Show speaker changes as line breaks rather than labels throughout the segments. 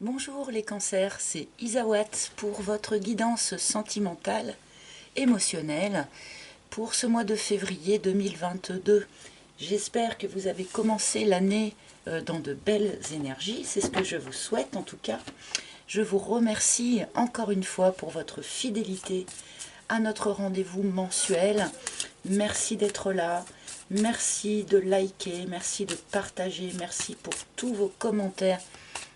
Bonjour les cancers, c'est Isawat pour votre guidance sentimentale, émotionnelle pour ce mois de février 2022. J'espère que vous avez commencé l'année dans de belles énergies, c'est ce que je vous souhaite en tout cas. Je vous remercie encore une fois pour votre fidélité à notre rendez-vous mensuel. Merci d'être là, merci de liker, merci de partager, merci pour tous vos commentaires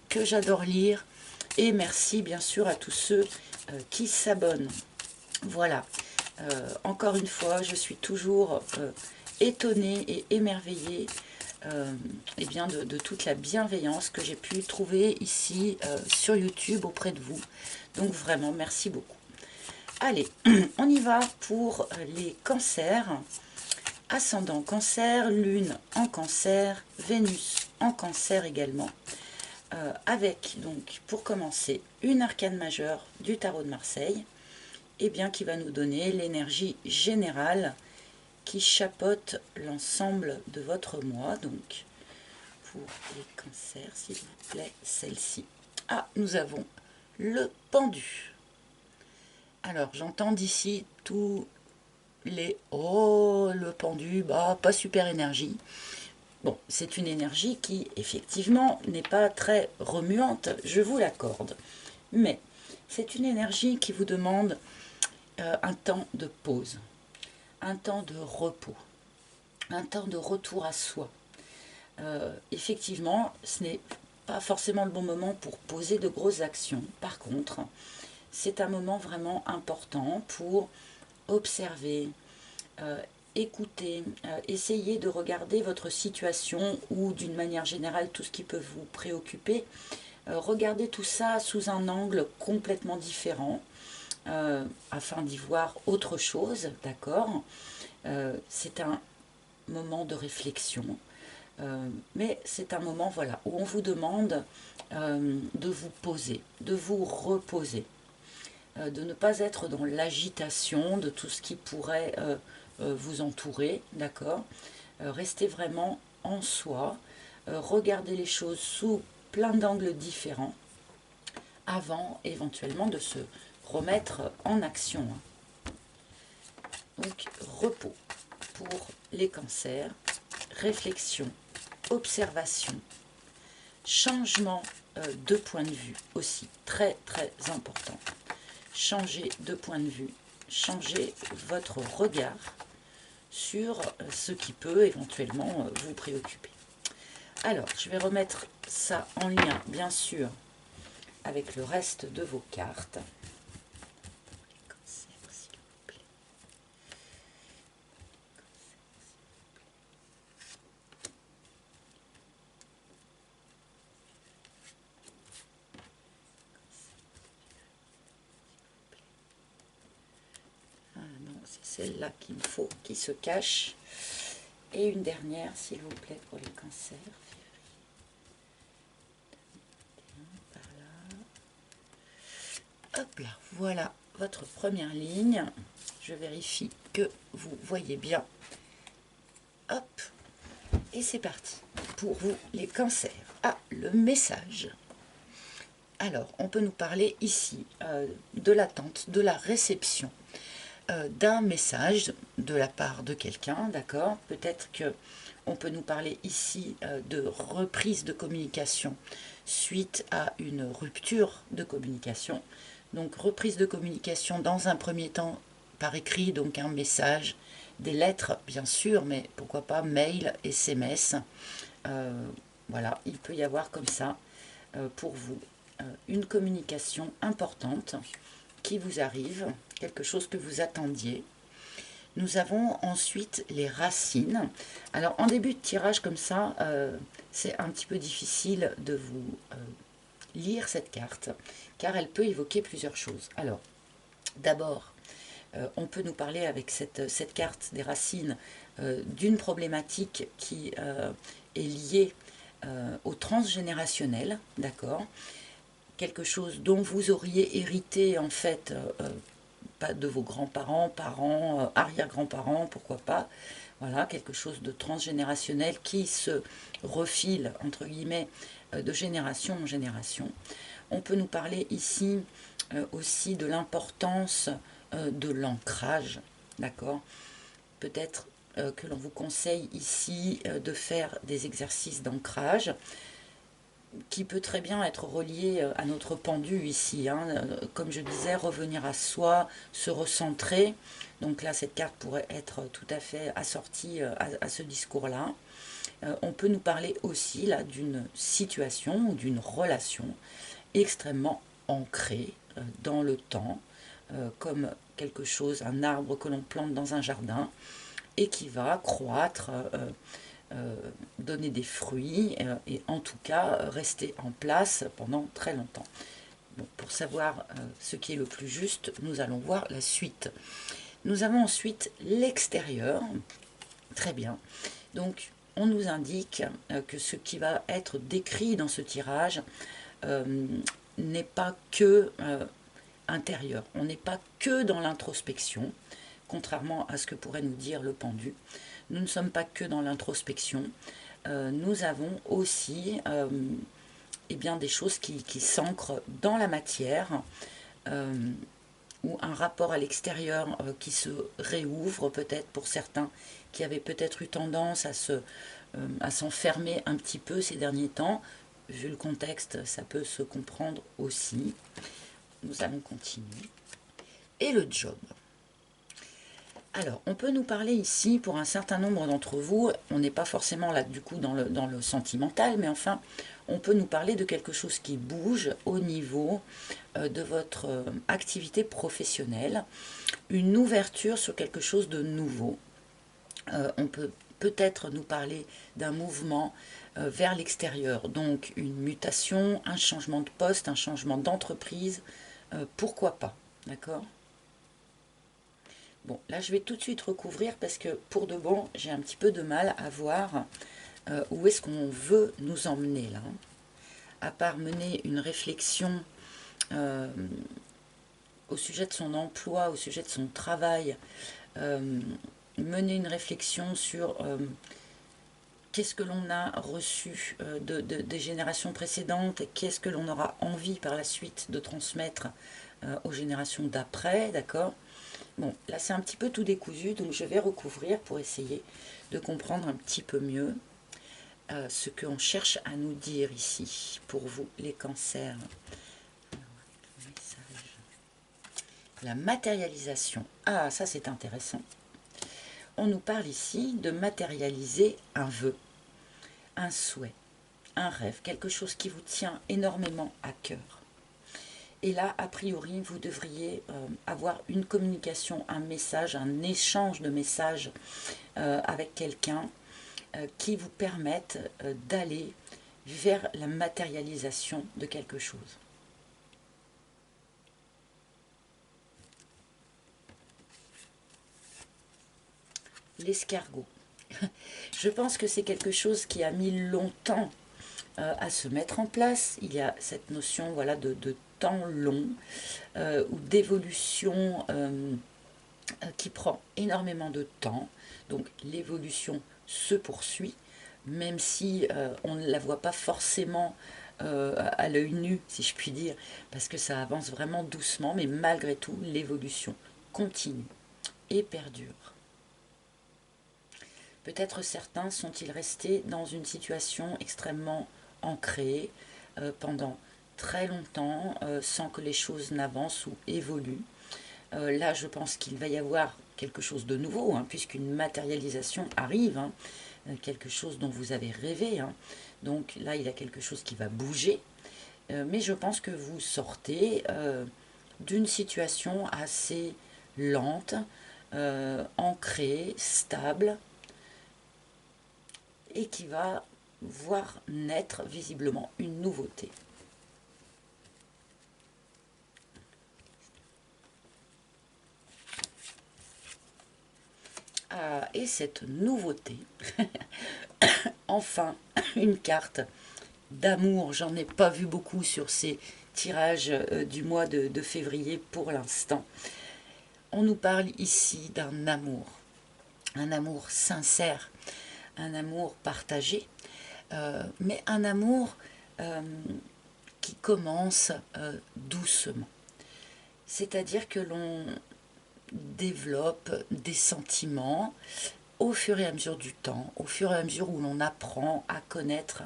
que j'adore lire. Et merci bien sûr à tous ceux qui s'abonnent. Voilà, encore une fois, je suis toujours étonnée et émerveillée eh bien de toute la bienveillance que j'ai pu trouver ici sur YouTube auprès de vous. Donc vraiment, merci beaucoup. Allez, on y va pour les cancers. Ascendant cancer, lune en cancer, Vénus en cancer également. Avec donc pour commencer une arcane majeure du tarot de Marseille, et bien qui va nous donner l'énergie générale qui chapeaute l'ensemble de votre mois. Donc pour les cancers, s'il vous plaît, celle-ci. Ah, nous avons le pendu. Alors j'entends d'ici tous les oh le pendu, bah pas super énergie. Bon, c'est une énergie qui, effectivement, n'est pas très remuante, je vous l'accorde. Mais c'est une énergie qui vous demande un temps de pause, un temps de repos, un temps de retour à soi. Effectivement, ce n'est pas forcément le bon moment pour poser de grosses actions. Par contre, c'est un moment vraiment important pour observer, écoutez, essayez de regarder votre situation ou d'une manière générale tout ce qui peut vous préoccuper. Regardez tout ça sous un angle complètement différent afin d'y voir autre chose, d'accord. C'est un moment de réflexion, mais c'est un moment voilà, où on vous demande de vous poser, de vous reposer, de ne pas être dans l'agitation de tout ce qui pourrait vous entourer, d'accord. Restez vraiment en soi, regardez les choses sous plein d'angles différents avant éventuellement de se remettre en action. Donc repos pour les cancers, réflexion, observation, changement de point de vue aussi, très très important. Changez de point de vue, changez votre regard sur ce qui peut éventuellement vous préoccuper. Alors, je vais remettre ça en lien, bien sûr, avec le reste de vos cartes. Ah non, c'est celle-là qu'il me faut, qui se cache. Et une dernière, s'il vous plaît, pour les cancers. Par là. Hop là, voilà votre première ligne. Je vérifie que vous voyez bien. Hop, et c'est parti pour vous les cancers. Ah, le message. Alors, on peut nous parler ici de l'attente, de la réception d'un message de la part de quelqu'un, d'accord. Peut-être que on peut nous parler ici de reprise de communication suite à une rupture de communication. Donc, reprise de communication dans un premier temps par écrit, donc un message, des lettres bien sûr, mais pourquoi pas mail, SMS. Voilà, il peut y avoir comme ça pour vous une communication importante qui vous arrive, quelque chose que vous attendiez. Nous avons ensuite les racines. Alors en début de tirage comme ça, c'est un petit peu difficile de vous lire cette carte, car elle peut évoquer plusieurs choses. Alors, d'abord, on peut nous parler avec cette carte des racines d'une problématique qui est liée au transgénérationnel, d'accord. Quelque chose dont vous auriez hérité en fait pas de vos grands-parents, parents, arrière-grands-parents, pourquoi pas. Voilà, quelque chose de transgénérationnel qui se refile, entre guillemets, de génération en génération. On peut nous parler ici aussi de l'importance de l'ancrage, d'accord? Peut-être que l'on vous conseille ici de faire des exercices d'ancrage qui peut très bien être relié à notre pendu ici, hein. Comme je disais, revenir à soi, se recentrer. Donc là, cette carte pourrait être tout à fait assortie à ce discours-là. On peut nous parler aussi là d'une situation ou d'une relation extrêmement ancrée dans le temps, comme quelque chose, un arbre que l'on plante dans un jardin et qui va croître, donner des fruits et en tout cas rester en place pendant très longtemps. Bon, pour savoir ce qui est le plus juste, nous allons voir la suite. Nous avons ensuite l'extérieur. Très bien. Donc, on nous indique que ce qui va être décrit dans ce tirage n'est pas que intérieur. On n'est pas que dans l'introspection, contrairement à ce que pourrait nous dire le pendu. Nous ne sommes pas que dans l'introspection. Nous avons aussi eh bien, des choses qui s'ancrent dans la matière, ou un rapport à l'extérieur qui se réouvre peut-être pour certains qui avaient peut-être eu tendance à s'enfermer un petit peu ces derniers temps. Vu le contexte, ça peut se comprendre aussi. Nous allons continuer. Et le job. Alors, on peut nous parler ici, pour un certain nombre d'entre vous, on n'est pas forcément là du coup dans le sentimental, mais enfin, on peut nous parler de quelque chose qui bouge au niveau de votre activité professionnelle, une ouverture sur quelque chose de nouveau. On peut peut-être nous parler d'un mouvement vers l'extérieur, donc une mutation, un changement de poste, un changement d'entreprise, pourquoi pas, d'accord ? Bon, là je vais tout de suite recouvrir parce que pour de bon, j'ai un petit peu de mal à voir où est-ce qu'on veut nous emmener là. À part mener une réflexion au sujet de son emploi, au sujet de son travail, mener une réflexion sur qu'est-ce que l'on a reçu des générations précédentes, qu'est-ce que l'on aura envie par la suite de transmettre aux générations d'après, d'accord ? Bon, là c'est un petit peu tout décousu, donc je vais recouvrir pour essayer de comprendre un petit peu mieux ce qu'on cherche à nous dire ici, pour vous les cancers. La matérialisation. Ah, ça c'est intéressant. On nous parle ici de matérialiser un vœu, un souhait, un rêve, quelque chose qui vous tient énormément à cœur. Et là, a priori, vous devriez avoir une communication, un message, un échange de messages avec quelqu'un qui vous permettent d'aller vers la matérialisation de quelque chose. L'escargot. Je pense que c'est quelque chose qui a mis longtemps à se mettre en place. Il y a cette notion, voilà, de temps long ou d'évolution qui prend énormément de temps. Donc l'évolution se poursuit, même si on ne la voit pas forcément à l'œil nu, si je puis dire, parce que ça avance vraiment doucement, mais malgré tout, l'évolution continue et perdure. Peut-être certains sont-ils restés dans une situation extrêmement ancrée pendant très longtemps sans que les choses n'avancent ou évoluent. Là, je pense qu'il va y avoir quelque chose de nouveau, hein, puisqu'une matérialisation arrive, hein, quelque chose dont vous avez rêvé. Hein. Donc là, il y a quelque chose qui va bouger. Mais je pense que vous sortez d'une situation assez lente, ancrée, stable, et qui va voir naître visiblement une nouveauté. Ah, et cette nouveauté, enfin une carte d'amour. J'en ai pas vu beaucoup sur ces tirages du mois de février pour l'instant. On nous parle ici d'un amour, un amour sincère, un amour partagé, mais un amour qui commence doucement. C'est-à-dire que l'on développe des sentiments au fur et à mesure du temps, au fur et à mesure où l'on apprend à connaître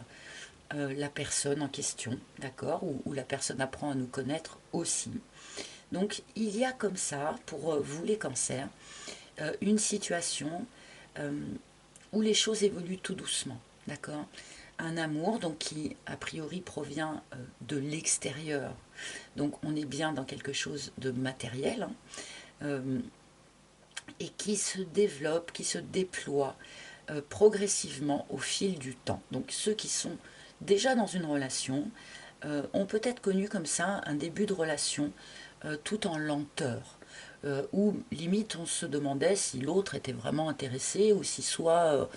la personne en question, d'accord, ou la personne apprend à nous connaître aussi. Donc il y a comme ça, pour vous les cancers, une situation où les choses évoluent tout doucement, d'accord. Un amour donc qui a priori provient de l'extérieur, donc on est bien dans quelque chose de matériel, hein, et qui se développe, qui se déploie progressivement au fil du temps. Donc ceux qui sont déjà dans une relation ont peut-être connu comme ça un début de relation tout en lenteur, où limite on se demandait si l'autre était vraiment intéressé ou si soit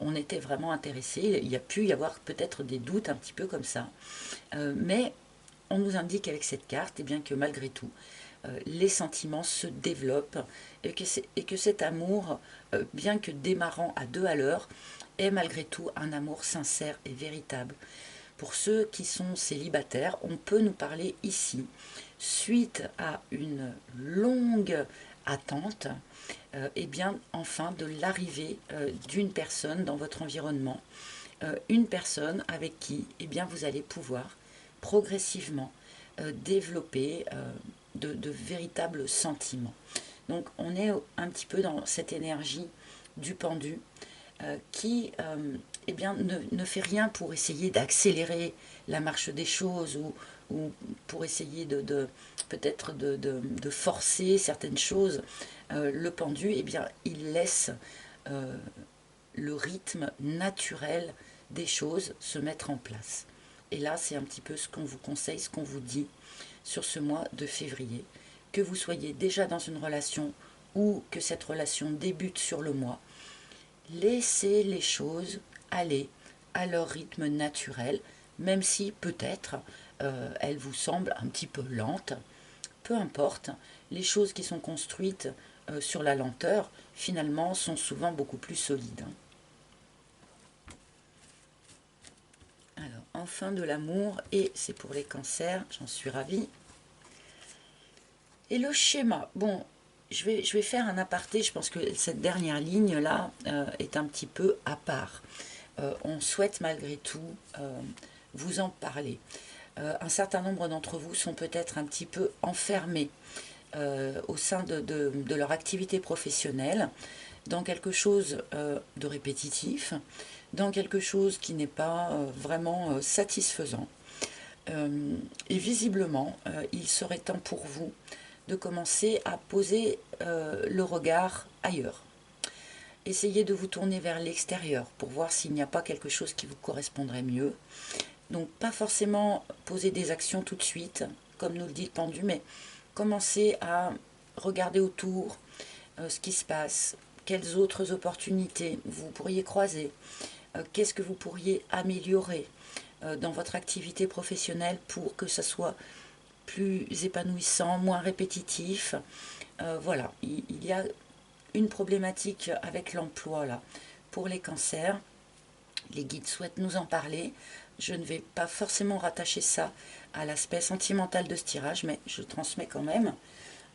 on était vraiment intéressé. Il y a pu y avoir peut-être des doutes un petit peu comme ça, mais on nous indique avec cette carte eh bien, que malgré tout, les sentiments se développent et que cet amour, bien que démarrant à deux à l'heure, est malgré tout un amour sincère et véritable. Pour ceux qui sont célibataires, on peut nous parler ici, suite à une longue attente, et bien enfin de l'arrivée d'une personne dans votre environnement, une personne avec qui eh bien, vous allez pouvoir progressivement développer de véritables sentiments. Donc on est un petit peu dans cette énergie du pendu qui eh bien, ne fait rien pour essayer d'accélérer la marche des choses ou pour essayer peut-être de forcer certaines choses. Le pendu, eh bien, il laisse le rythme naturel des choses se mettre en place. Et là, c'est un petit peu ce qu'on vous conseille, ce qu'on vous dit sur ce mois de février. Que vous soyez déjà dans une relation ou que cette relation débute sur le mois, laissez les choses aller à leur rythme naturel, même si peut-être elles vous semblent un petit peu lentes. Peu importe, les choses qui sont construites sur la lenteur, finalement, sont souvent beaucoup plus solides. Alors, enfin de l'amour, et c'est pour les cancers, j'en suis ravie. Et le schéma, bon, je vais faire un aparté, je pense que cette dernière ligne-là est un petit peu à part. On souhaite malgré tout vous en parler. Un certain nombre d'entre vous sont peut-être un petit peu enfermés au sein de leur activité professionnelle, dans quelque chose de répétitif, dans quelque chose qui n'est pas vraiment satisfaisant. Et visiblement, il serait temps pour vous de commencer à poser le regard ailleurs. Essayez de vous tourner vers l'extérieur pour voir s'il n'y a pas quelque chose qui vous correspondrait mieux. Donc pas forcément poser des actions tout de suite, comme nous le dit le pendu, mais commencez à regarder autour ce qui se passe, quelles autres opportunités vous pourriez croiser, qu'est-ce que vous pourriez améliorer dans votre activité professionnelle pour que ça soit plus épanouissant, moins répétitif. Voilà, il y a une problématique avec l'emploi là pour les cancers. Les guides souhaitent nous en parler. Je ne vais pas forcément rattacher ça à l'aspect sentimental de ce tirage, mais je transmets quand même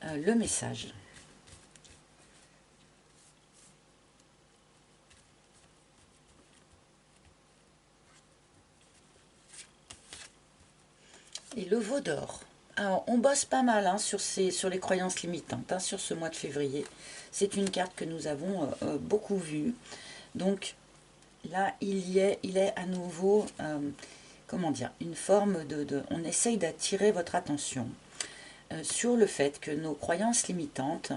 le message. Et le veau d'or. Alors, on bosse pas mal hein, sur les croyances limitantes, hein, sur ce mois de février. C'est une carte que nous avons beaucoup vue. Donc, là, il est à nouveau, comment dire, une forme on essaye d'attirer votre attention sur le fait que nos croyances limitantes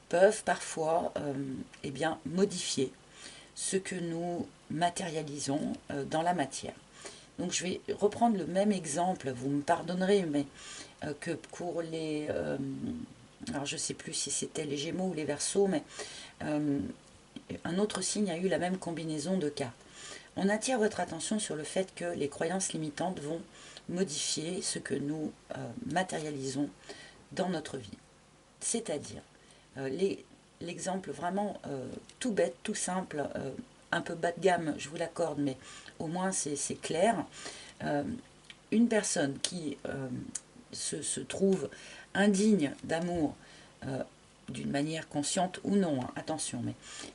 peuvent parfois eh bien, modifier ce que nous matérialisons dans la matière. Donc je vais reprendre le même exemple, vous me pardonnerez, mais que pour les... alors je ne sais plus si c'était les Gémeaux ou les Verseaux, mais un autre signe a eu la même combinaison de cartes. On attire votre attention sur le fait que les croyances limitantes vont modifier ce que nous matérialisons dans notre vie. C'est-à-dire, l'exemple vraiment tout bête, tout simple, un peu bas de gamme, je vous l'accorde, mais au moins c'est clair. une personne qui se trouve indigne d'amour, d'une manière consciente ou non, hein, attention, mais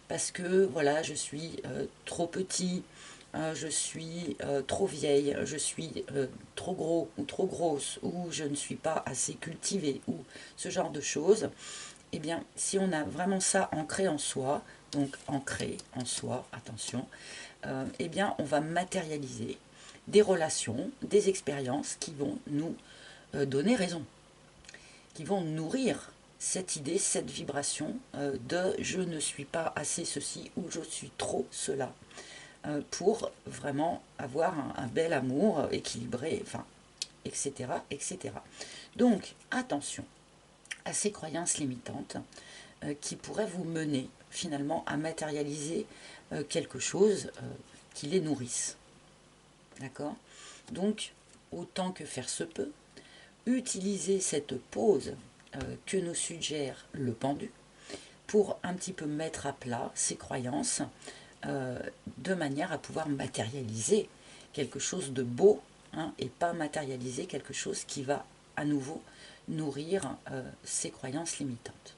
parce que voilà, je suis trop petit, je suis trop vieille, je suis trop gros ou trop grosse, ou je ne suis pas assez cultivée, ou ce genre de choses, eh bien, si on a vraiment ça ancré en soi, donc ancré en soi, attention, eh bien, on va matérialiser des relations, des expériences qui vont nous donner raison, qui vont nourrir cette idée, cette vibration de je ne suis pas assez ceci ou je suis trop cela, pour vraiment avoir un bel amour équilibré, enfin, etc., etc. Donc, attention à ces croyances limitantes qui pourraient vous mener finalement à matérialiser quelque chose qui les nourrisse. D'accord? Donc, autant que faire se peut, utiliser cette pause que nous suggère le pendu pour un petit peu mettre à plat ces croyances de manière à pouvoir matérialiser quelque chose de beau, hein, et pas matérialiser quelque chose qui va à nouveau nourrir ces croyances limitantes.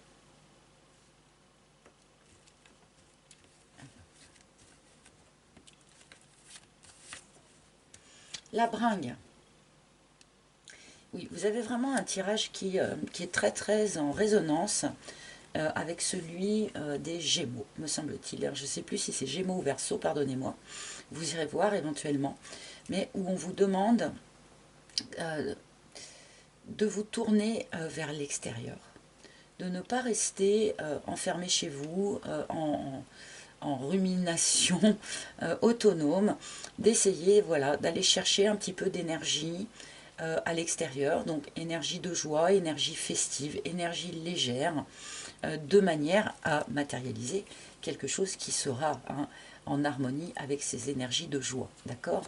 La bringue. Oui, vous avez vraiment un tirage qui est très très en résonance avec celui des Gémeaux, me semble-t-il. Je ne sais plus si c'est Gémeaux ou Verseau, pardonnez-moi. Vous irez voir éventuellement. Mais où on vous demande de vous tourner vers l'extérieur. De ne pas rester enfermé chez vous en rumination autonome, d'essayer voilà, d'aller chercher un petit peu d'énergie à l'extérieur, donc énergie de joie, énergie festive, énergie légère, de manière à matérialiser quelque chose qui sera en harmonie avec ces énergies de joie, d'accord?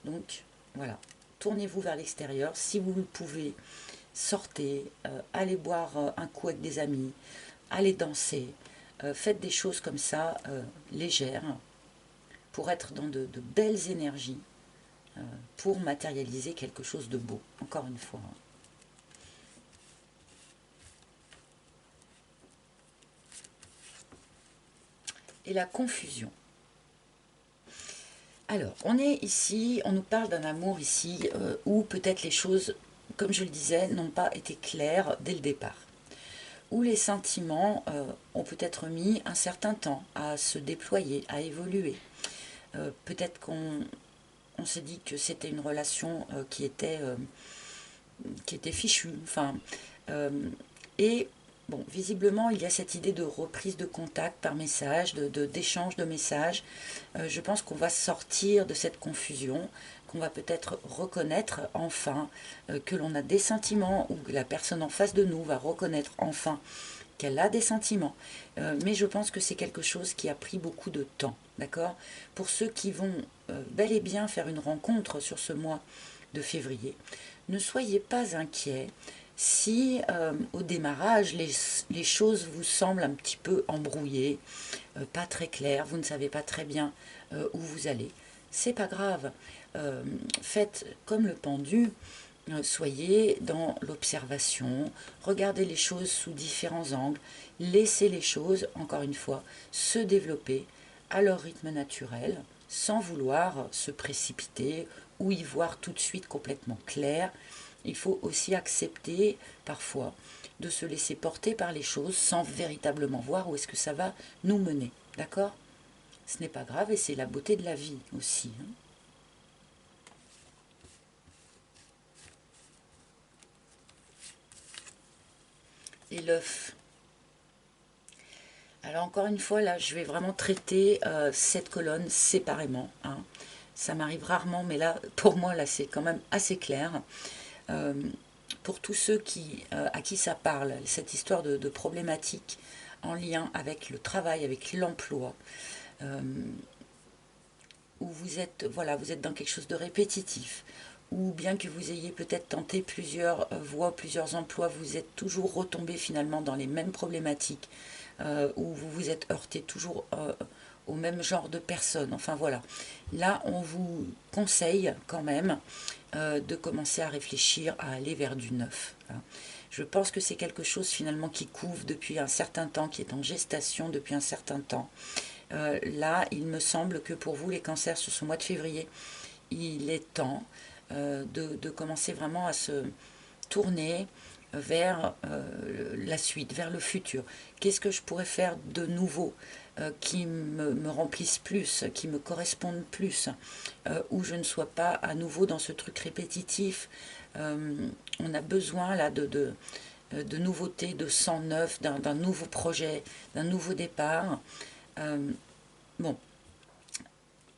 Donc voilà, tournez-vous vers l'extérieur, si vous le pouvez, sortez, allez boire un coup avec des amis, allez danser, faites des choses comme ça, légères, pour être dans de belles énergies, pour matérialiser quelque chose de beau, encore une fois. Et la confusion. Alors, on est ici, on nous parle d'un amour ici, où peut-être les choses, comme je le disais, n'ont pas été claires dès le départ. Où les sentiments ont peut-être mis un certain temps à se déployer, à évoluer. Peut-être qu'on s'est dit que c'était une relation qui était fichue. Enfin, et bon, visiblement, il y a cette idée de reprise de contact par message, d'échange de messages. Je pense qu'on va sortir de cette confusion, qu'on va peut-être reconnaître enfin que l'on a des sentiments, ou que la personne en face de nous va reconnaître enfin qu'elle a des sentiments. Mais je pense que c'est quelque chose qui a pris beaucoup de temps, d'accord? Pour ceux qui vont bel et bien faire une rencontre sur ce mois de février, ne soyez pas inquiets si au démarrage les choses vous semblent un petit peu embrouillées, pas très claires, vous ne savez pas très bien où vous allez. C'est pas grave. Faites comme le pendu, soyez dans l'observation, regardez les choses sous différents angles, laissez les choses, encore une fois, se développer à leur rythme naturel, sans vouloir se précipiter ou y voir tout de suite complètement clair. Il faut aussi accepter parfois de se laisser porter par les choses sans véritablement voir où est-ce que ça va nous mener. D'accord? Ce n'est pas grave et c'est la beauté de la vie aussi. Et l'œuf. Alors encore une fois, là, je vais vraiment traiter cette colonne séparément. Ça m'arrive rarement, mais là, pour moi, là, c'est quand même assez clair. Pour tous ceux à qui ça parle, cette histoire de problématique en lien avec le travail, avec l'emploi, où vous êtes, voilà, vous êtes dans quelque chose de répétitif, ou bien que vous ayez peut-être tenté plusieurs voies, plusieurs emplois, vous êtes toujours retombé finalement dans les mêmes problématiques, où vous vous êtes heurté toujours au même genre de personnes. Enfin voilà, là on vous conseille quand même de commencer à réfléchir à aller vers du neuf. Hein. Je pense que c'est quelque chose finalement qui couve depuis un certain temps, qui est en gestation depuis un certain temps. Là, il me semble que pour vous les cancers sur ce mois de février, il est temps de commencer vraiment à se tourner vers la suite, vers le futur. Qu'est-ce que je pourrais faire de nouveau qui me remplisse plus, qui me corresponde plus, où je ne sois pas à nouveau dans ce truc répétitif. On a besoin là de nouveautés, de sang neuf, d'un nouveau projet, d'un nouveau départ. Bon,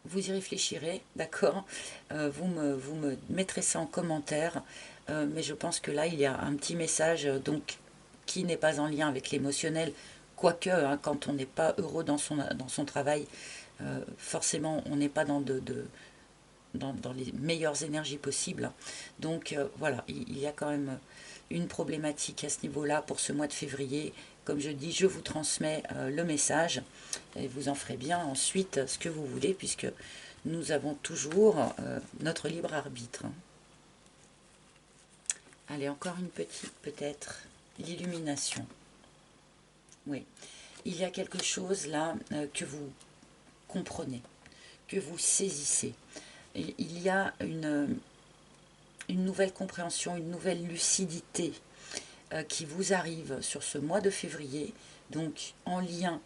vous y réfléchirez, d'accord, vous me mettrez ça en commentaire, mais je pense que là, il y a un petit message donc, qui n'est pas en lien avec l'émotionnel, quoique, hein, quand on n'est pas heureux dans son travail, forcément, on n'est pas dans les meilleures énergies possibles. Donc voilà, il y a quand même une problématique à ce niveau-là pour ce mois de février. Comme je dis, je vous transmets le message et vous en ferez bien ensuite ce que vous voulez, puisque nous avons toujours notre libre arbitre. Allez, encore une petite peut-être, l'illumination. Oui, il y a quelque chose là que vous comprenez, que vous saisissez. Il y a une nouvelle compréhension, une nouvelle lucidité qui vous arrive sur ce mois de février, donc en lien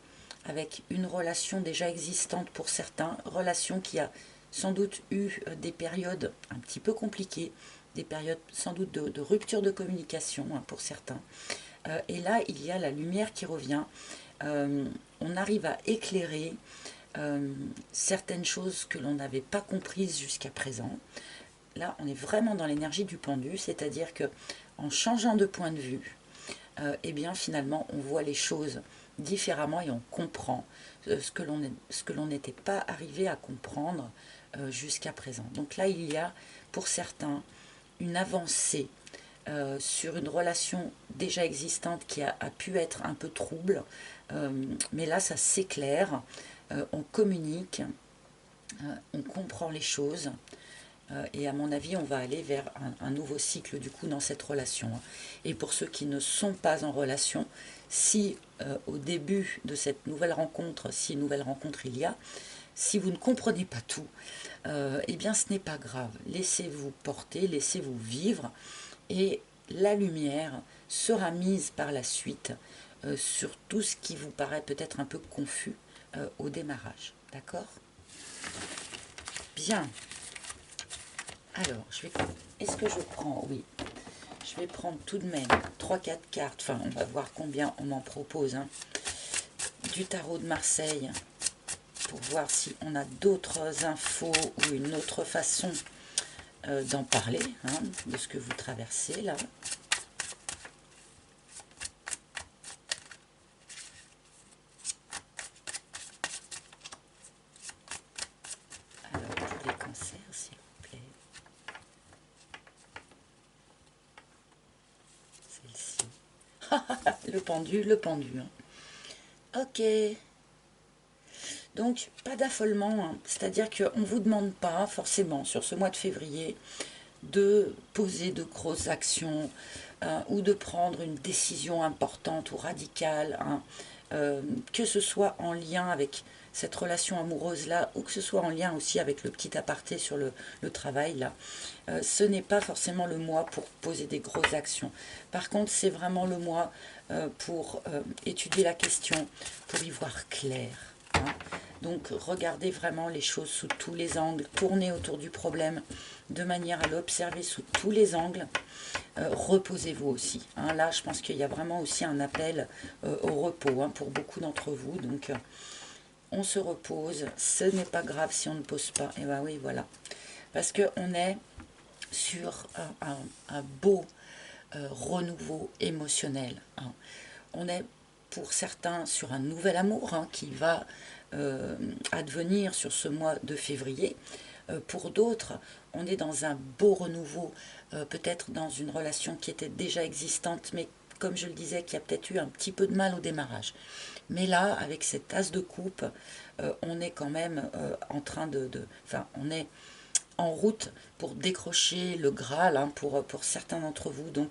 avec une relation déjà existante pour certains, relation qui a sans doute eu des périodes un petit peu compliquées, des périodes sans doute de rupture de communication hein, pour certains. Et là, il y a la lumière qui revient. On arrive à éclairer certaines choses que l'on n'avait pas comprises jusqu'à présent. Là, on est vraiment dans l'énergie du pendu, c'est-à-dire que en changeant de point de vue, eh bien finalement, on voit les choses différemment et on comprend ce que l'on n'était pas arrivé à comprendre jusqu'à présent. Donc là, il y a pour certains une avancée sur une relation déjà existante qui a pu être un peu trouble, mais là, ça s'éclaire, on communique, on comprend les choses. Et à mon avis, on va aller vers un nouveau cycle du coup dans cette relation. Et pour ceux qui ne sont pas en relation, si au début de cette nouvelle rencontre, si une nouvelle rencontre il y a, si vous ne comprenez pas tout, eh bien ce n'est pas grave. Laissez-vous porter, laissez-vous vivre et la lumière sera mise par la suite sur tout ce qui vous paraît peut-être un peu confus au démarrage. D'accord ? Bien. Alors, est-ce que je prends? Oui, je vais prendre tout de même 3-4 cartes. Enfin, on va voir combien on m'en propose. Hein, du tarot de Marseille, pour voir si on a d'autres infos ou une autre façon d'en parler, hein, de ce que vous traversez là. Alors, pour les cancers, s'il vous plaît. Celle-ci. Le pendu. Hein. Ok. Donc, pas d'affolement, hein. C'est-à-dire qu'on ne vous demande pas forcément sur ce mois de février de poser de grosses actions ou de prendre une décision importante ou radicale, hein, que ce soit en lien avec cette relation amoureuse-là ou que ce soit en lien aussi avec le petit aparté sur le travail, là. Ce n'est pas forcément le mois pour poser des grosses actions. Par contre, c'est vraiment le mois pour étudier la question, pour y voir clair. Hein. Donc, regardez vraiment les choses sous tous les angles, tournez autour du problème de manière à l'observer sous tous les angles. Reposez-vous aussi. Hein. Là, je pense qu'il y a vraiment aussi un appel au repos hein, pour beaucoup d'entre vous. Donc, on se repose. Ce n'est pas grave si on ne pose pas. Et bien oui, voilà. Parce qu'on est sur un beau renouveau émotionnel. Hein. On est pour certains sur un nouvel amour hein, qui va advenir sur ce mois de février. Pour d'autres, on est dans un beau renouveau, peut-être dans une relation qui était déjà existante, mais comme je le disais, qui a peut-être eu un petit peu de mal au démarrage. Mais là, avec cette as de coupe, on est quand même en train enfin, on est en route pour décrocher le Graal, hein, pour certains d'entre vous. Donc,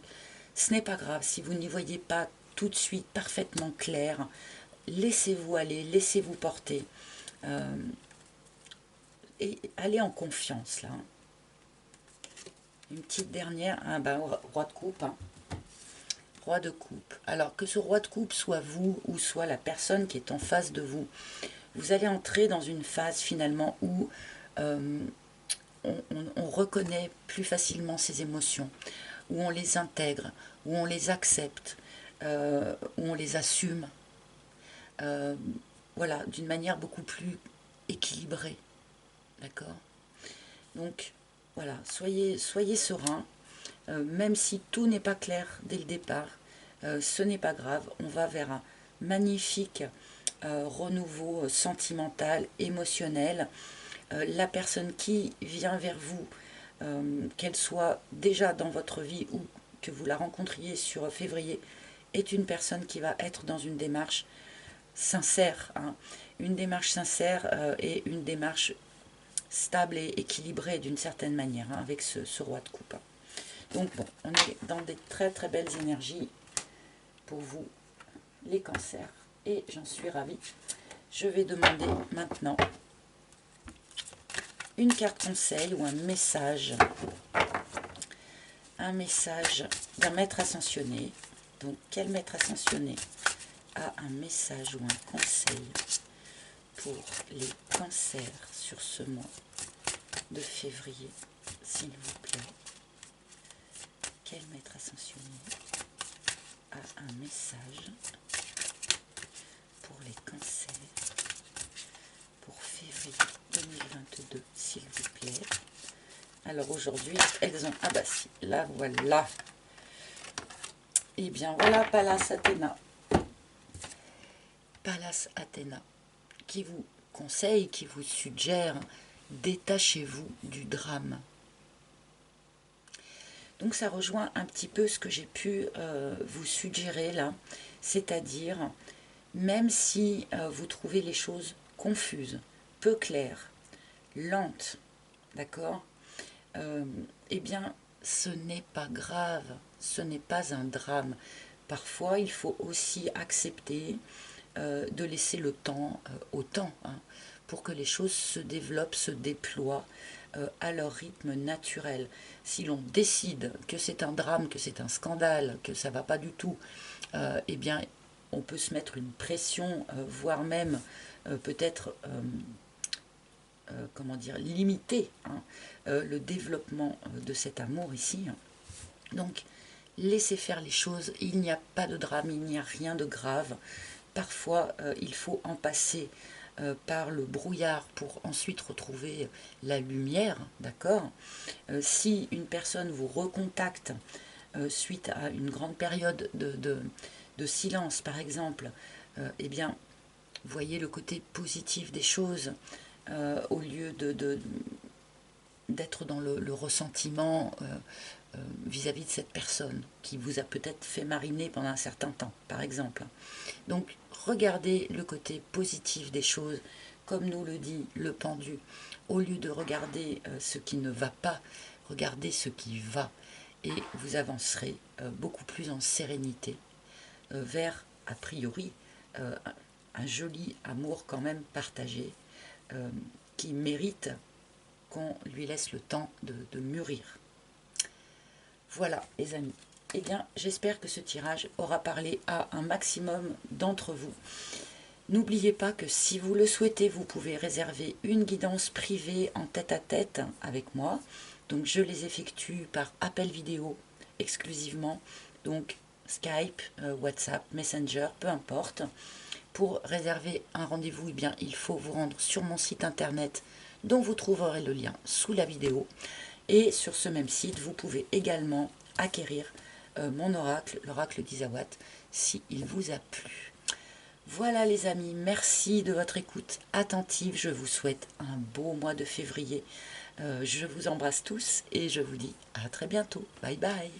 ce n'est pas grave si vous n'y voyez pas tout de suite parfaitement clair. Laissez-vous aller, laissez-vous porter. Et allez en confiance, là. Une petite dernière, hein, ben, roi de coupe. Hein. Roi de coupe. Alors que ce roi de coupe soit vous ou soit la personne qui est en face de vous, vous allez entrer dans une phase finalement où on reconnaît plus facilement ses émotions, où on les intègre, où on les accepte, où on les assume, voilà, d'une manière beaucoup plus équilibrée. D'accord? Donc, voilà, soyez serein, même si tout n'est pas clair dès le départ, ce n'est pas grave, on va vers un magnifique renouveau sentimental, émotionnel. La personne qui vient vers vous, qu'elle soit déjà dans votre vie ou que vous la rencontriez sur février, est une personne qui va être dans une démarche sincère, hein, une démarche sincère et une démarche stable et équilibrée d'une certaine manière, hein, avec ce roi de coupe. Donc bon, on est dans des très très belles énergies pour vous, les cancers, et j'en suis ravie. Je vais demander maintenant une carte conseil ou un message d'un maître ascensionné. Donc quel maître ascensionné a un message ou un conseil pour les cancers sur ce mois de février, s'il vous plaît? Quel maître ascensionné a un message pour les cancers pour février 2022, s'il vous plaît? Alors aujourd'hui, elles ont... Ah bah si, là voilà. Eh bien voilà Pallas Athéna. Pallas Athéna, qui vous conseille, qui vous suggère, détachez-vous du drame. Donc ça rejoint un petit peu ce que j'ai pu vous suggérer là, c'est-à-dire, même si vous trouvez les choses confuses, peu claires, lentes, d'accord, eh bien, ce n'est pas grave, ce n'est pas un drame. Parfois, il faut aussi accepter de laisser le temps au temps, hein, pour que les choses se développent, se déploient à leur rythme naturel. Si l'on décide que c'est un drame, que c'est un scandale, que ça ne va pas du tout, eh bien, on peut se mettre une pression, voire même peut-être... comment dire, limiter, hein, le développement de cet amour ici. Donc, laissez faire les choses, il n'y a pas de drame, il n'y a rien de grave. Parfois, il faut en passer par le brouillard pour ensuite retrouver la lumière, d'accord? Si une personne vous recontacte suite à une grande période de silence, par exemple, eh bien, voyez le côté positif des choses, au lieu d'être dans le ressentiment vis-à-vis de cette personne qui vous a peut-être fait mariner pendant un certain temps, par exemple. Donc, regardez le côté positif des choses, comme nous le dit le pendu. Au lieu de regarder ce qui ne va pas, regardez ce qui va. Et vous avancerez beaucoup plus en sérénité vers, a priori, un joli amour quand même partagé, qui mérite qu'on lui laisse le temps de mûrir. Voilà les amis, eh bien j'espère que ce tirage aura parlé à un maximum d'entre vous. N'oubliez pas que si vous le souhaitez, vous pouvez réserver une guidance privée en tête-à-tête avec moi. Donc je les effectue par appel vidéo exclusivement, donc Skype, WhatsApp, Messenger, peu importe. Pour réserver un rendez-vous, eh bien, il faut vous rendre sur mon site internet dont vous trouverez le lien sous la vidéo. Et sur ce même site, vous pouvez également acquérir mon oracle, l'oracle d'Isawat, s'il vous a plu. Voilà les amis, merci de votre écoute attentive. Je vous souhaite un beau mois de février. Je vous embrasse tous et je vous dis à très bientôt. Bye bye.